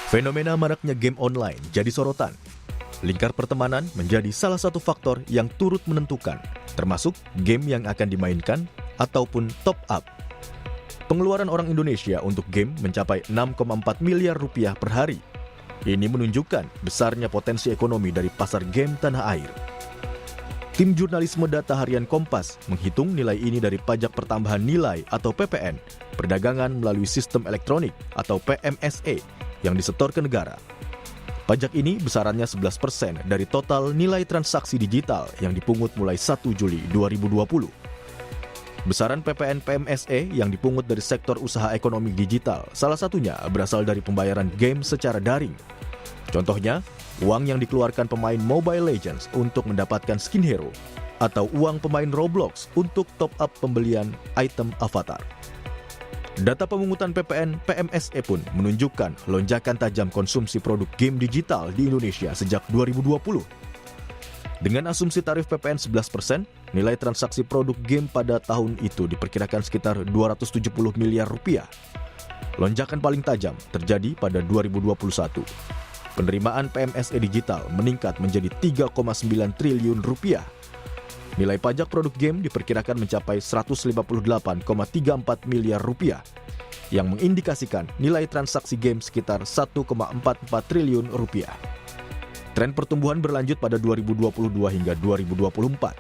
Fenomena maraknya game online jadi sorotan. Lingkar pertemanan menjadi salah satu faktor yang turut menentukan, termasuk game yang akan dimainkan ataupun top up. Pengeluaran orang Indonesia untuk game mencapai 6,4 miliar rupiah per hari. Ini menunjukkan besarnya potensi ekonomi dari pasar game tanah air. Tim jurnalisme data harian Kompas menghitung nilai ini dari pajak pertambahan nilai atau PPN, perdagangan melalui sistem elektronik atau PMSE yang disetor ke negara. Pajak ini besarannya 11% dari total nilai transaksi digital yang dipungut mulai 1 Juli 2020. Besaran PPN PMSE yang dipungut dari sektor usaha ekonomi digital salah satunya berasal dari pembayaran game secara daring. Contohnya, uang yang dikeluarkan pemain Mobile Legends untuk mendapatkan skin hero atau uang pemain Roblox untuk top up pembelian item avatar. Data pemungutan PPN PMSE pun menunjukkan lonjakan tajam konsumsi produk game digital di Indonesia sejak 2020. Dengan asumsi tarif PPN 11%, nilai transaksi produk game pada tahun itu diperkirakan sekitar 270 miliar rupiah. Lonjakan paling tajam terjadi pada 2021. Penerimaan PMSE digital meningkat menjadi 3,9 triliun rupiah. Nilai pajak produk game diperkirakan mencapai 158,34 miliar rupiah, yang mengindikasikan nilai transaksi game sekitar 1,44 triliun rupiah. Tren pertumbuhan berlanjut pada 2022 hingga 2024.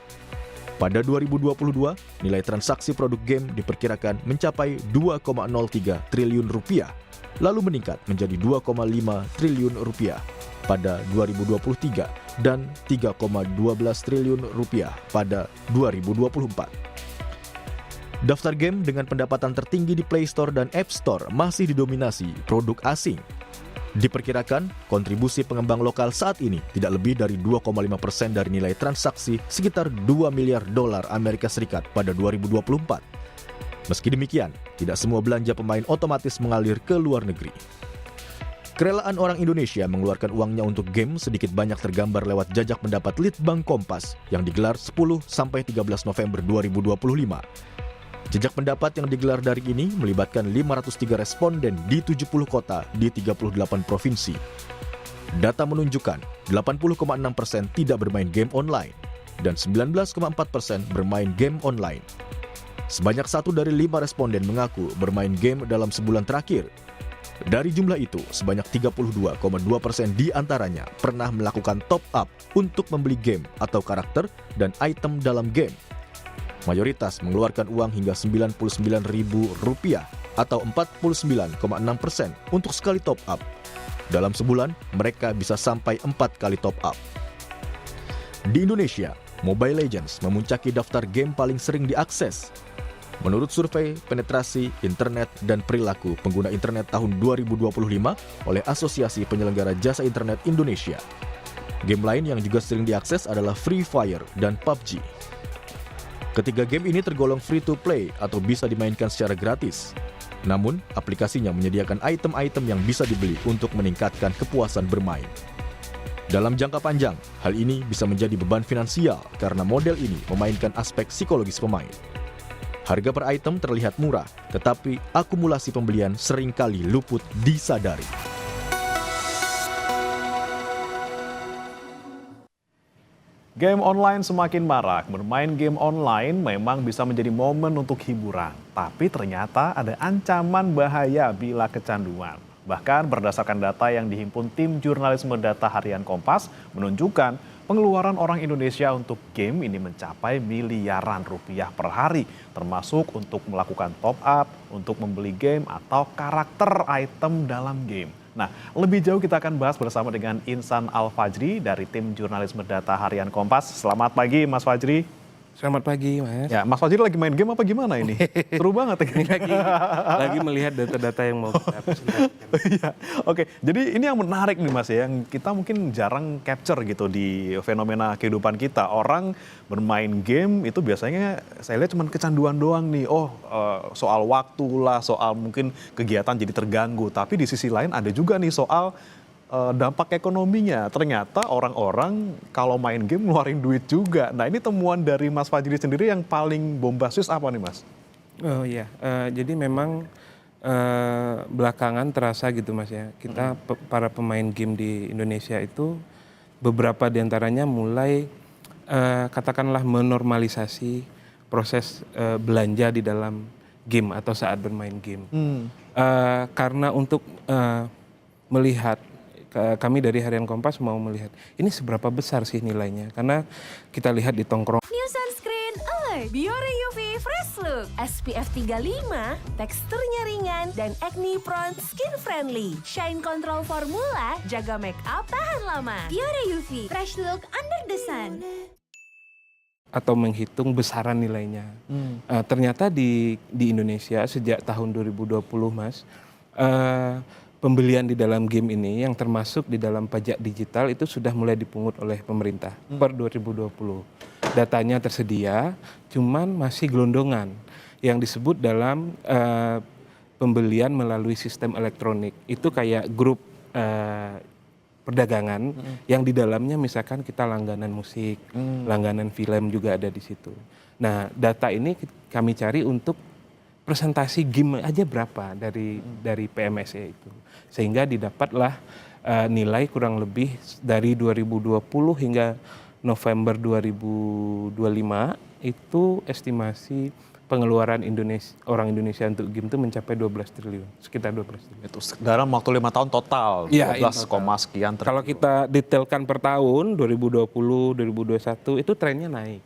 Pada 2022, nilai transaksi produk game diperkirakan mencapai 2,03 triliun rupiah, lalu meningkat menjadi 2,5 triliun rupiah pada 2023 dan 3,12 triliun rupiah pada 2024. Daftar game dengan pendapatan tertinggi di Play Store dan App Store masih didominasi produk asing. Diperkirakan, kontribusi pengembang lokal saat ini tidak lebih dari 2,5% dari nilai transaksi sekitar 2 miliar dolar Amerika Serikat pada 2024. Meski demikian, tidak semua belanja pemain otomatis mengalir ke luar negeri. Kerelaan orang Indonesia mengeluarkan uangnya untuk game sedikit banyak tergambar lewat jajak pendapat Litbang Kompas yang digelar 10-13 November 2025. Jejak pendapat yang digelar dari ini melibatkan 503 responden di 70 kota di 38 provinsi. Data menunjukkan 80,6% tidak bermain game online dan 19,4% bermain game online. Sebanyak 1 dari 5 responden mengaku bermain game dalam sebulan terakhir. Dari jumlah itu, sebanyak 32,2% di antaranya pernah melakukan top up untuk membeli game atau karakter dan item dalam game. Mayoritas mengeluarkan uang hingga Rp99.000 atau 49,6% untuk sekali top up. Dalam sebulan, mereka bisa sampai 4 kali top up. Di Indonesia, Mobile Legends memuncaki daftar game paling sering diakses. Menurut survei penetrasi internet dan perilaku pengguna internet tahun 2025 oleh Asosiasi Penyelenggara Jasa Internet Indonesia, game lain yang juga sering diakses adalah Free Fire dan PUBG. Ketiga game ini tergolong free to play atau bisa dimainkan secara gratis. Namun, aplikasinya menyediakan item-item yang bisa dibeli untuk meningkatkan kepuasan bermain. Dalam jangka panjang, hal ini bisa menjadi beban finansial karena model ini memainkan aspek psikologis pemain. Harga per item terlihat murah, tetapi akumulasi pembelian seringkali luput disadari. Game online semakin marak. Bermain game online memang bisa menjadi momen untuk hiburan. Tapi ternyata ada ancaman bahaya bila kecanduan. Bahkan berdasarkan data yang dihimpun tim jurnalisme data harian Kompas menunjukkan pengeluaran orang Indonesia untuk game ini mencapai miliaran rupiah per hari. Termasuk untuk melakukan top up, untuk membeli game atau karakter item dalam game. Nah, lebih jauh kita akan bahas bersama dengan Insan Al-Fajri dari tim jurnalisme data harian Kompas. Selamat pagi, Mas Fajri. Selamat pagi, Mas. Ya, Mas Fajri lagi main game apa gimana ini? Seru banget ini. Lagi melihat data-data yang mau kita presentasikan. Iya, oke. Jadi ini yang menarik nih Mas ya, yang kita mungkin jarang capture gitu di fenomena kehidupan kita. Orang bermain game itu biasanya saya lihat cuma kecanduan doang nih. Soal waktu lah, soal mungkin kegiatan jadi terganggu. Tapi di sisi lain ada juga nih soal dampak ekonominya. Ternyata orang-orang kalau main game ngeluarin duit juga. Nah, ini temuan dari Mas Fajri sendiri yang paling bombastis apa nih, Mas? Oh iya, jadi memang belakangan terasa gitu Mas ya. Kita para pemain game di Indonesia itu beberapa diantaranya mulai katakanlah menormalisasi proses belanja di dalam game atau saat bermain game. Karena untuk melihat kami dari Harian Kompas mau melihat ini seberapa besar sih nilainya. Karena kita lihat di tongkrong. New sunscreen alert Biore UV Fresh Look SPF 35, teksturnya ringan dan acne prone skin friendly. Shine control formula, jaga make up tahan lama. Biore UV Fresh Look under the sun. Atau menghitung besaran nilainya. Ternyata di Indonesia sejak tahun 2020 Mas, pembelian di dalam game ini yang termasuk di dalam pajak digital itu sudah mulai dipungut oleh pemerintah per 2020. Datanya tersedia, cuman masih gelondongan yang disebut dalam pembelian melalui sistem elektronik. Itu kayak grup perdagangan yang di dalamnya misalkan kita langganan musik, langganan film juga ada di situ. Nah, data ini kami cari untuk presentasi game aja berapa dari PMSE itu. Sehingga didapatlah nilai kurang lebih dari 2020 hingga November 2025 itu estimasi pengeluaran orang Indonesia untuk game itu mencapai 12 triliun, sekitar 12 triliun. Itu dalam waktu 5 tahun total, Ya, 12, sekian triliun. Kalau kita detailkan per tahun, 2020, 2021, itu trennya naik.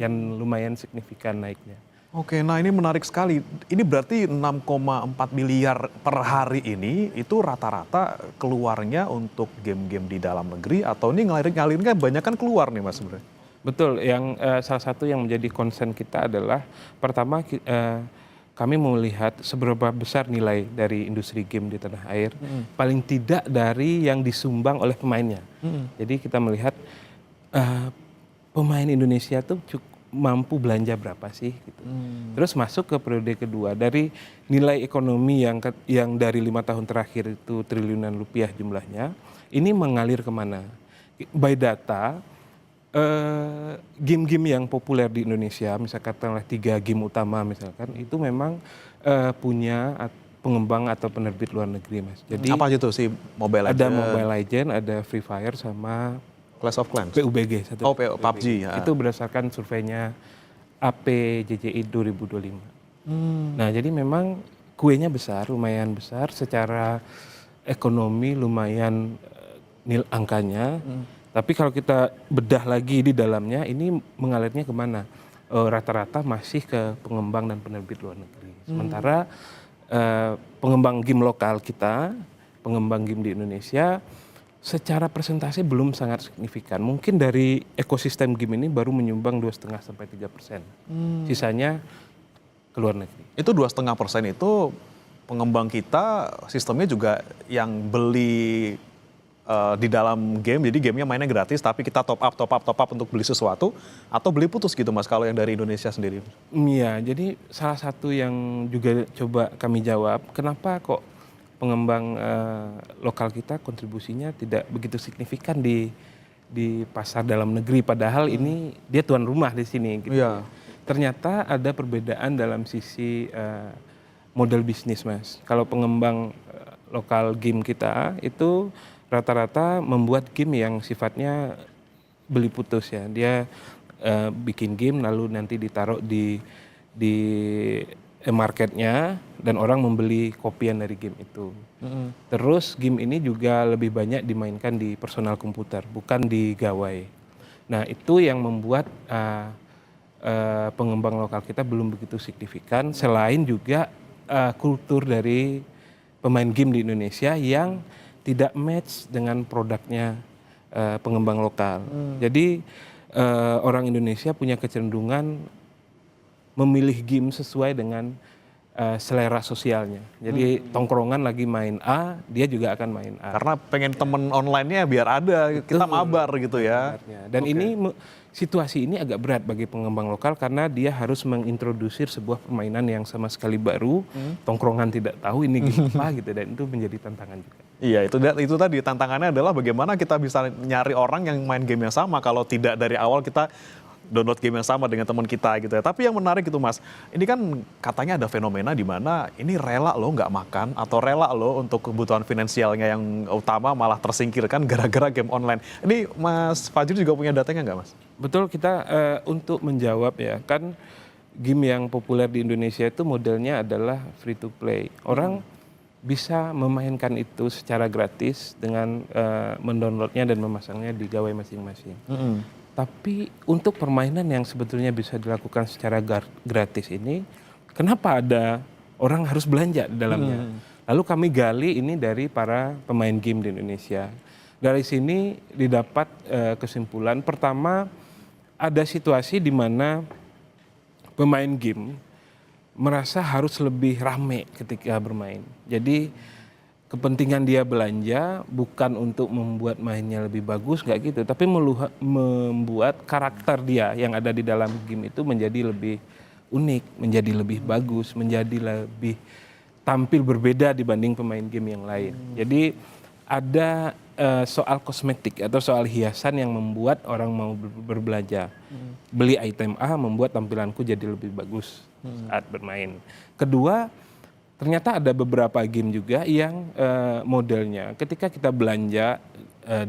Yang lumayan signifikan naiknya. Oke, nah ini menarik sekali. Ini berarti 6,4 miliar per hari ini, itu rata-rata keluarnya untuk game-game di dalam negeri, atau ini ngalirin kan banyak kan keluar nih Mas sebenarnya? Betul, yang salah satu yang menjadi concern kita adalah pertama kami melihat seberapa besar nilai dari industri game di tanah air, paling tidak dari yang disumbang oleh pemainnya. Jadi kita melihat pemain Indonesia tuh mampu belanja berapa sih gitu. Terus masuk ke periode kedua, dari nilai ekonomi yang dari 5 tahun terakhir itu triliunan rupiah jumlahnya, ini mengalir kemana? By data, game-game yang populer di Indonesia, misalkan 3 game utama misalkan, itu memang punya pengembang atau penerbit luar negeri Mas. Jadi apa itu sih Mobile Legends? Ada Mobile Legends, ada Free Fire sama Clash of Clans? PUBG. PUBG. Ya. Itu berdasarkan surveinya APJJI 2025. Nah jadi memang kuenya besar, lumayan besar, secara ekonomi lumayan angkanya. Tapi kalau kita bedah lagi di dalamnya, ini mengalirnya kemana? Rata-rata masih ke pengembang dan penerbit luar negeri. Sementara pengembang game lokal kita, pengembang game di Indonesia, secara presentasi belum sangat signifikan. Mungkin dari ekosistem game ini baru menyumbang 2,5-3%. Sisanya ke luar negeri. Itu 2,5% itu pengembang kita sistemnya juga yang beli di dalam game, jadi gamenya mainnya gratis, tapi kita top up untuk beli sesuatu, atau beli putus gitu Mas, kalau yang dari Indonesia sendiri? Iya, jadi salah satu yang juga coba kami jawab, kenapa kok pengembang lokal kita kontribusinya tidak begitu signifikan di pasar dalam negeri, padahal ini dia tuan rumah di sini. Gitu. Iya. Ternyata ada perbedaan dalam sisi model bisnis Mas. Kalau pengembang lokal game kita itu rata-rata membuat game yang sifatnya beli putus ya. Dia bikin game lalu nanti ditaruh di marketnya dan orang membeli kopian dari game itu. Terus game ini juga lebih banyak dimainkan di personal komputer, bukan di gawai. Nah itu yang membuat pengembang lokal kita belum begitu signifikan. Selain juga kultur dari pemain game di Indonesia yang tidak match dengan produknya pengembang lokal. Jadi orang Indonesia punya kecenderungan memilih game sesuai dengan selera sosialnya. Jadi tongkrongan lagi main A, dia juga akan main A. Karena pengen temen online-nya biar ada, kita mabar gitu ya. Dan ini situasi ini agak berat bagi pengembang lokal karena dia harus mengintrodusir sebuah permainan yang sama sekali baru, tongkrongan tidak tahu ini game apa gitu, dan itu menjadi tantangan juga. Iya, itu tadi tantangannya adalah bagaimana kita bisa nyari orang yang main game yang sama kalau tidak dari awal kita download game yang sama dengan teman kita gitu ya. Tapi yang menarik itu Mas, ini kan katanya ada fenomena di mana ini rela loh nggak makan atau rela loh untuk kebutuhan finansialnya yang utama malah tersingkirkan gara-gara game online. Ini Mas Fajri juga punya datanya nggak Mas? Betul, kita untuk menjawab ya, kan game yang populer di Indonesia itu modelnya adalah free to play. Orang bisa memainkan itu secara gratis dengan mendownloadnya dan memasangnya di gawai masing-masing. Tapi untuk permainan yang sebetulnya bisa dilakukan secara gratis ini, kenapa ada orang harus belanja di dalamnya? Lalu kami gali ini dari para pemain game di Indonesia. Dari sini didapat kesimpulan, pertama ada situasi di mana pemain game merasa harus lebih rame ketika bermain. Jadi kepentingan dia belanja bukan untuk membuat mainnya lebih bagus, nggak gitu, tapi membuat karakter dia yang ada di dalam game itu menjadi lebih unik, menjadi lebih bagus, menjadi lebih tampil berbeda dibanding pemain game yang lain. Jadi ada soal kosmetik atau soal hiasan yang membuat orang mau berbelanja. Beli item A membuat tampilanku jadi lebih bagus saat bermain. Kedua, ternyata ada beberapa game juga yang modelnya ketika kita belanja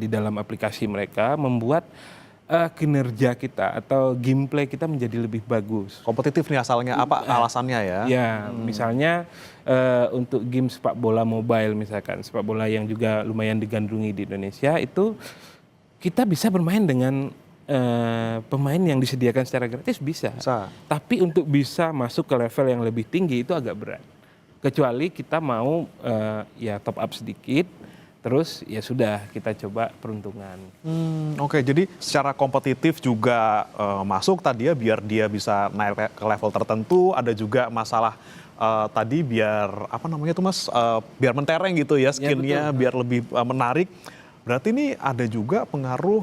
di dalam aplikasi mereka membuat kinerja kita atau gameplay kita menjadi lebih bagus. Kompetitif nih asalnya, apa alasannya ya? Ya, misalnya untuk game sepak bola mobile misalkan, sepak bola yang juga lumayan digandrungi di Indonesia, itu kita bisa bermain dengan pemain yang disediakan secara gratis bisa. Tapi untuk bisa masuk ke level yang lebih tinggi itu agak berat. Kecuali kita mau ya top up sedikit, terus ya sudah kita coba peruntungan. Oke, jadi secara kompetitif juga masuk tadi ya biar dia bisa naik ke level tertentu. Ada juga masalah tadi biar apa namanya tuh Mas, biar mentereng gitu ya skinnya, ya, biar lebih menarik. Berarti ini ada juga pengaruh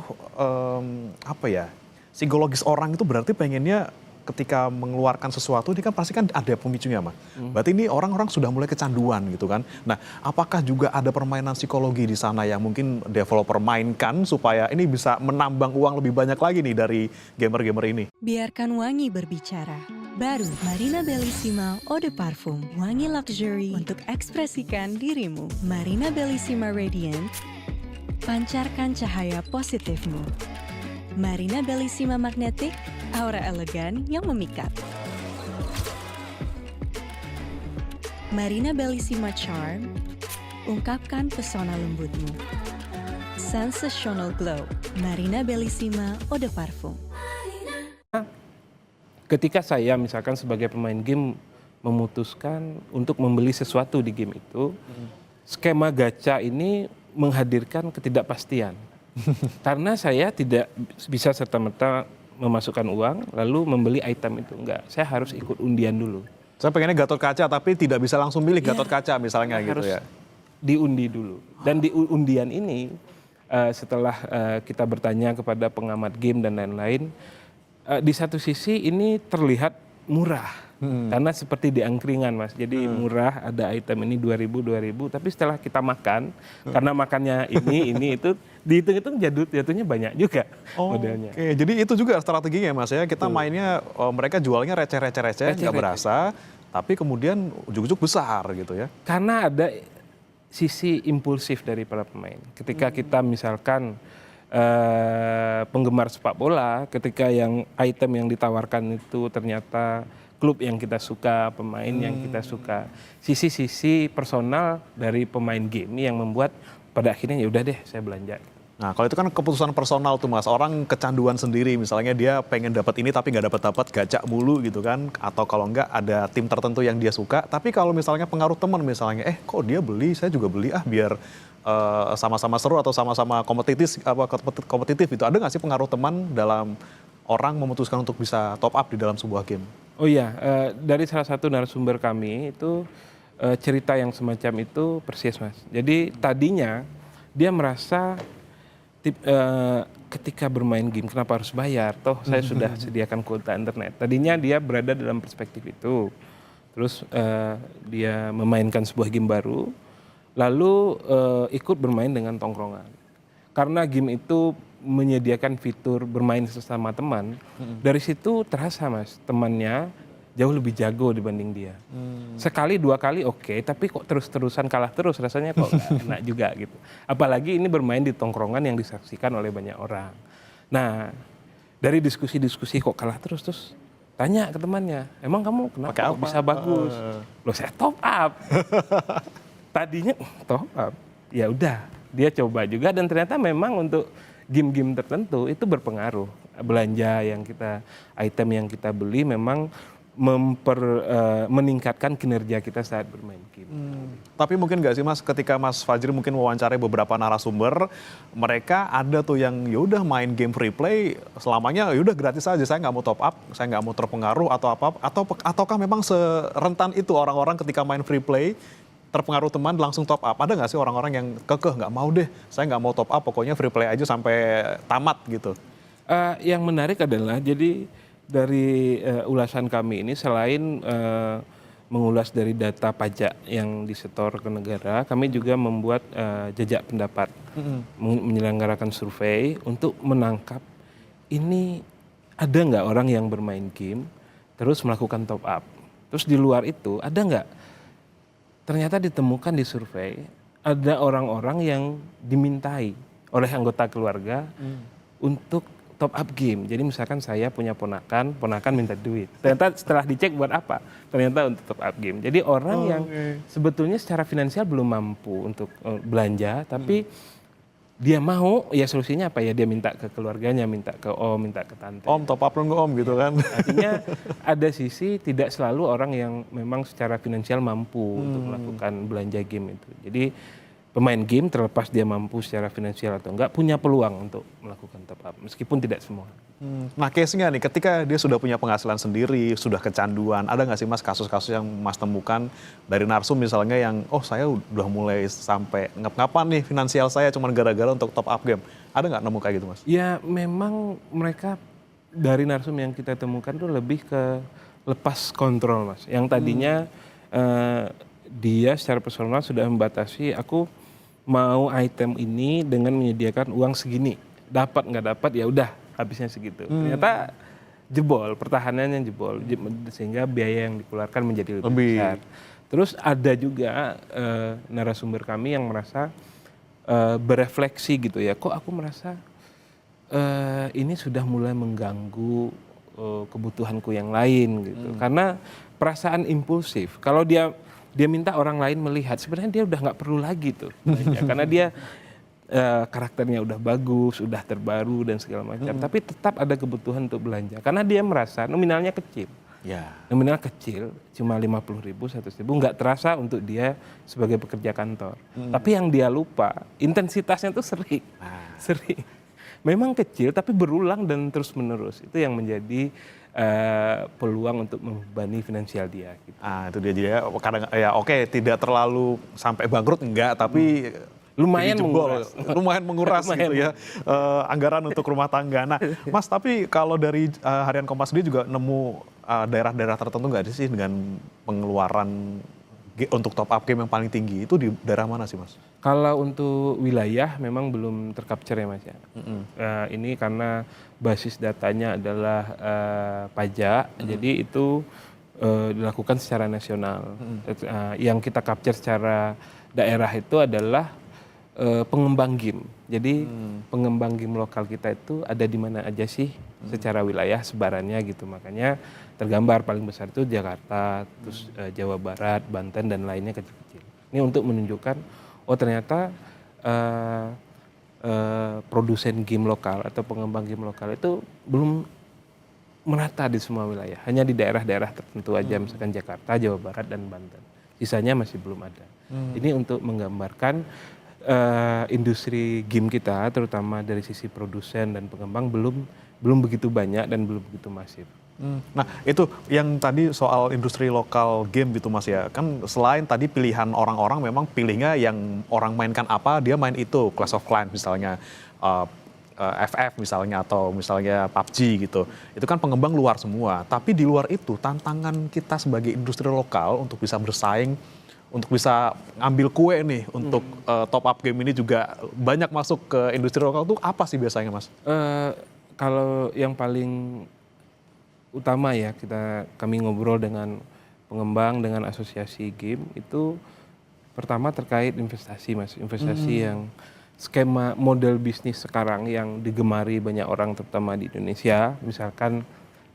apa ya, psikologis orang itu berarti pengennya ketika mengeluarkan sesuatu ini kan pasti kan ada pemicunya Mas. Berarti ini orang-orang sudah mulai kecanduan gitu kan. Nah, apakah juga ada permainan psikologi di sana yang mungkin developer mainkan supaya ini bisa menambang uang lebih banyak lagi nih dari gamer-gamer ini? Biarkan wangi berbicara. Baru Marina Bellissima Eau de Parfum. Wangi luxury untuk ekspresikan dirimu. Marina Bellissima Radiant. Pancarkan cahaya positifmu. Marina Bellissima Magnetic, aura elegan yang memikat. Marina Bellissima Charm, ungkapkan pesona lembutmu. Sensational Glow, Marina Bellissima Eau de Parfum. Ketika saya misalkan sebagai pemain game memutuskan untuk membeli sesuatu di game itu, skema gacha ini menghadirkan ketidakpastian. Karena saya tidak bisa serta-merta memasukkan uang lalu membeli item itu, enggak. Saya harus ikut undian dulu. Saya pengennya Gatot Kaca tapi tidak bisa langsung milih Gatot Kaca misalnya gitu harus ya. Diundi dulu. Dan di undian ini setelah kita bertanya kepada pengamat game dan lain-lain, di satu sisi ini terlihat murah. Karena seperti di angkringan Mas, jadi murah, ada item ini 2.000, tapi setelah kita makan, karena makannya ini itu, dihitung-hitung jatuhnya banyak juga modelnya. Oke, jadi itu juga strateginya Mas ya, kita mainnya, mereka jualnya receh-receh, nggak berasa, tapi kemudian ujug-ujug besar gitu ya. Karena ada sisi impulsif dari para pemain. Ketika kita misalkan penggemar sepak bola, ketika yang item yang ditawarkan itu ternyata klub yang kita suka, pemain yang kita suka. Sisi-sisi personal dari pemain game yang membuat pada akhirnya ya udah deh saya belanja. Nah, kalau itu kan keputusan personal tuh Mas, orang kecanduan sendiri, misalnya dia pengen dapat ini tapi nggak dapat gacha mulu gitu kan, atau kalau nggak ada tim tertentu yang dia suka. Tapi kalau misalnya pengaruh teman misalnya, kok dia beli, saya juga beli biar sama-sama seru atau sama-sama kompetitif gitu. Ada nggak sih pengaruh teman dalam orang memutuskan untuk bisa top up di dalam sebuah game? Oh iya, dari salah satu narasumber kami itu cerita yang semacam itu persis Mas. Jadi tadinya dia merasa ketika bermain game kenapa harus bayar? Toh saya sudah sediakan kuota internet. Tadinya dia berada dalam perspektif itu. Terus dia memainkan sebuah game baru, lalu ikut bermain dengan tongkrongan. karena game itu menyediakan fitur bermain sesama teman, dari situ terasa Mas, temannya jauh lebih jago dibanding dia. Sekali 2 kali oke, tapi kok terus-terusan kalah terus, rasanya kok nggak enak juga gitu. Apalagi ini bermain di tongkrongan yang disaksikan oleh banyak orang. Nah, dari diskusi-diskusi kok kalah terus tanya ke temannya, emang kamu kenapa Pakai kok apa? bisa bagus? Loh saya top up. Tadinya top up, ya udah dia coba juga dan ternyata memang untuk game-game tertentu itu berpengaruh. Belanja yang kita, item yang kita beli memang meningkatkan kinerja kita saat bermain game. Tapi mungkin nggak sih Mas, ketika Mas Fajri mungkin wawancarai beberapa narasumber, mereka ada tuh yang yaudah main game free play selamanya yaudah gratis aja, saya nggak mau top up, saya nggak mau terpengaruh atau apa, ataukah memang serentan itu orang-orang ketika main free play terpengaruh teman langsung top up? Ada nggak sih orang-orang yang kekeh nggak mau deh, saya nggak mau top up, pokoknya free play aja sampai tamat gitu? Yang menarik adalah jadi dari ulasan kami ini selain mengulas dari data pajak yang disetor ke negara, kami juga membuat jejak pendapat, menyelenggarakan survei untuk menangkap ini ada nggak orang yang bermain game terus melakukan top up. Terus di luar itu ada nggak? Ternyata ditemukan di survei ada orang-orang yang dimintai oleh anggota keluarga untuk top up game. Jadi misalkan saya punya ponakan minta duit. Ternyata setelah dicek buat apa? Ternyata untuk top up game. Jadi orang yang sebetulnya secara finansial belum mampu untuk belanja, tapi dia mau, ya solusinya apa ya? Dia minta ke keluarganya, minta ke om, minta ke tante. Om top up dong om gitu kan. Artinya ada sisi tidak selalu orang yang memang secara finansial mampu untuk melakukan belanja game itu. Jadi pemain game terlepas dia mampu secara finansial atau enggak punya peluang untuk melakukan top up meskipun tidak semua. Nah case-nya nih ketika dia sudah punya penghasilan sendiri, sudah kecanduan, ada nggak sih Mas kasus-kasus yang Mas temukan dari narsum misalnya yang saya udah mulai sampai ngap-ngapan nih finansial saya cuma gara-gara untuk top up game. Ada nggak nemu kayak gitu Mas? Ya memang mereka dari narsum yang kita temukan tuh lebih ke lepas kontrol Mas. Yang tadinya dia secara personal sudah membatasi, aku mau item ini dengan menyediakan uang segini, dapat nggak dapat ya udah habisnya segitu. Ternyata jebol, pertahanannya jebol, sehingga biaya yang dikeluarkan menjadi lebih besar. Terus ada juga narasumber kami yang merasa berefleksi gitu ya, kok aku merasa ini sudah mulai mengganggu kebutuhanku yang lain gitu. Karena perasaan impulsif, kalau dia minta orang lain melihat, sebenarnya dia udah nggak perlu lagi tuh belanja, karena dia karakternya udah bagus, udah terbaru dan segala macam, tapi tetap ada kebutuhan untuk belanja karena dia merasa nominalnya kecil. Nominal kecil cuma 50.000, 100.000 nggak terasa untuk dia sebagai pekerja kantor. Tapi yang dia lupa intensitasnya tuh sering. Memang kecil tapi berulang dan terus menerus. Itu yang menjadi peluang untuk membebani finansial dia. Gitu. Itu dia jadi kadang ya oke, tidak terlalu sampai bangkrut enggak, tapi lumayan menguras gitu ya anggaran untuk rumah tangga. Nah, Mas, tapi kalau dari Harian Kompas sendiri juga nemu daerah-daerah tertentu nggak sih dengan pengeluaran untuk top up game yang paling tinggi itu di daerah mana sih Mas? Kalau untuk wilayah memang belum tercapture ya Mas ya. Ini karena basis datanya adalah pajak, jadi itu dilakukan secara nasional. Yang kita capture secara daerah itu adalah pengembang game. Jadi pengembang game lokal kita itu ada di mana aja sih secara wilayah sebarannya gitu. Makanya tergambar paling besar itu Jakarta, terus Jawa Barat, Banten dan lainnya kecil-kecil. Ini untuk menunjukkan ternyata produsen game lokal atau pengembang game lokal itu belum merata di semua wilayah. Hanya di daerah-daerah tertentu aja, misalkan Jakarta, Jawa Barat dan Banten. Sisanya masih belum ada. Ini untuk menggambarkan industri game kita, terutama dari sisi produsen dan pengembang belum begitu banyak dan belum begitu masif. Nah itu yang tadi soal industri lokal game gitu Mas ya, kan selain tadi pilihan orang-orang memang pilihnya yang orang mainkan apa dia main itu, Clash of Clans misalnya, FF misalnya atau misalnya PUBG gitu, itu kan pengembang luar semua. Tapi di luar itu tantangan kita sebagai industri lokal untuk bisa bersaing untuk bisa ngambil kue nih untuk top up game ini juga banyak masuk ke industri lokal tuh apa sih biasanya Mas? Kalau yang paling utama ya kami ngobrol dengan pengembang, dengan asosiasi game itu pertama terkait investasi Mas, investasi yang skema model bisnis sekarang yang digemari banyak orang terutama di Indonesia, misalkan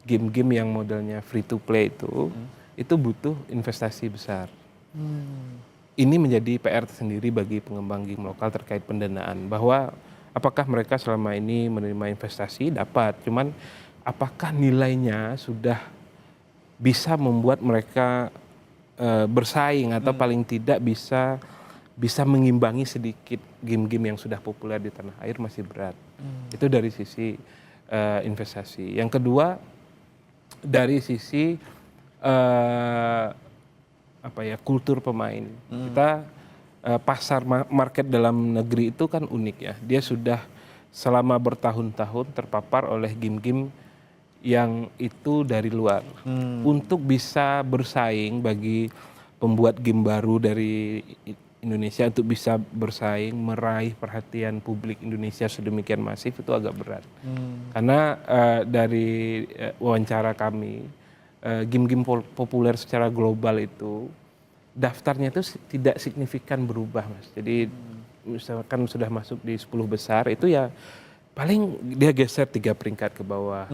game-game yang modelnya free to play itu butuh investasi besar. Ini menjadi PR tersendiri bagi pengembang game lokal terkait pendanaan, bahwa apakah mereka selama ini menerima investasi dapat, cuman apakah nilainya sudah bisa membuat mereka bersaing atau paling tidak bisa mengimbangi sedikit game-game yang sudah populer di tanah air, masih berat. Itu dari sisi investasi. Yang kedua dari sisi kultur pemain. Kita pasar market dalam negeri itu kan unik ya. Dia sudah selama bertahun-tahun terpapar oleh game-game yang itu dari luar. Untuk bisa bersaing bagi pembuat game baru dari Indonesia untuk bisa bersaing, meraih perhatian publik Indonesia sedemikian masif itu agak berat. Karena dari wawancara kami, game-game populer secara global itu daftarnya itu tidak signifikan berubah Mas. Jadi misalkan sudah masuk di 10 besar itu ya paling dia geser 3 peringkat ke bawah,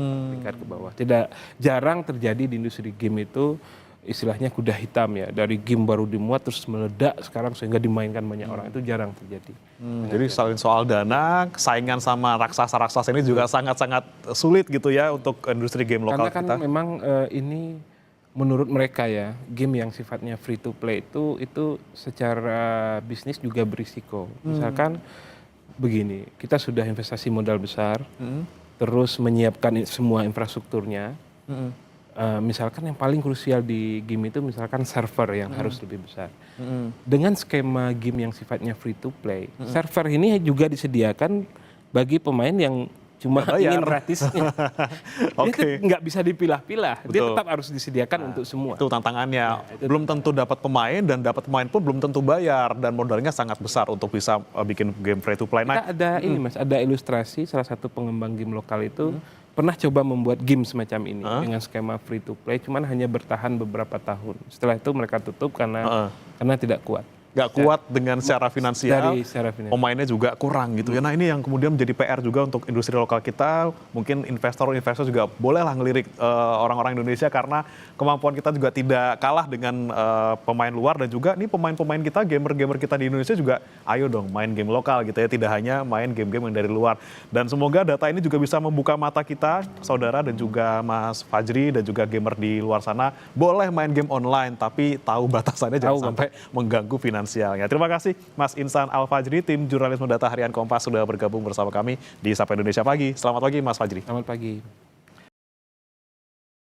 Tidak jarang terjadi di industri game itu istilahnya kuda hitam ya, dari game baru dimuat terus meledak sekarang sehingga dimainkan banyak orang, itu jarang terjadi. Jadi selain soal dana, saingan sama raksasa-raksasa ini juga sangat-sangat sulit gitu ya untuk industri game lokal kita. Karena kan memang ini menurut mereka ya, game yang sifatnya free to play itu secara bisnis juga berisiko. Misalkan begini, kita sudah investasi modal besar, terus menyiapkan semua infrastrukturnya. Misalkan yang paling krusial di game itu misalkan server yang harus lebih besar. Dengan skema game yang sifatnya free to play, server ini juga disediakan bagi pemain yang cuma ingin gratisnya. Dia nggak bisa dipilah-pilah, dia tetap harus disediakan untuk semua. Itu tantangannya, belum tentu dapat pemain dan dapat pemain pun belum tentu bayar dan modalnya sangat besar untuk bisa bikin game free to play. Kita ada ini Mas, ada ilustrasi salah satu pengembang game lokal itu pernah coba membuat game semacam ini dengan skema free to play, cuman hanya bertahan beberapa tahun. Setelah itu mereka tutup karena tidak kuat. Nggak kuat dengan secara finansial, pemainnya juga kurang gitu ya. Nah ini yang kemudian menjadi PR juga untuk industri lokal kita. Mungkin investor-investor juga bolehlah ngelirik orang-orang Indonesia karena kemampuan kita juga tidak kalah dengan pemain luar, dan juga nih pemain-pemain kita, gamer-gamer kita di Indonesia juga ayo dong main game lokal gitu ya, tidak hanya main game-game yang dari luar. Dan semoga data ini juga bisa membuka mata kita, saudara dan juga Mas Fajri dan juga gamer di luar sana, boleh main game online tapi tahu batasannya, jangan sampai mengganggu finansialnya. Terima kasih Mas Insan Al-Fajri, tim jurnalisme data harian Kompas sudah bergabung bersama kami di Sapa Indonesia Pagi. Selamat pagi Mas Fajri. Selamat pagi.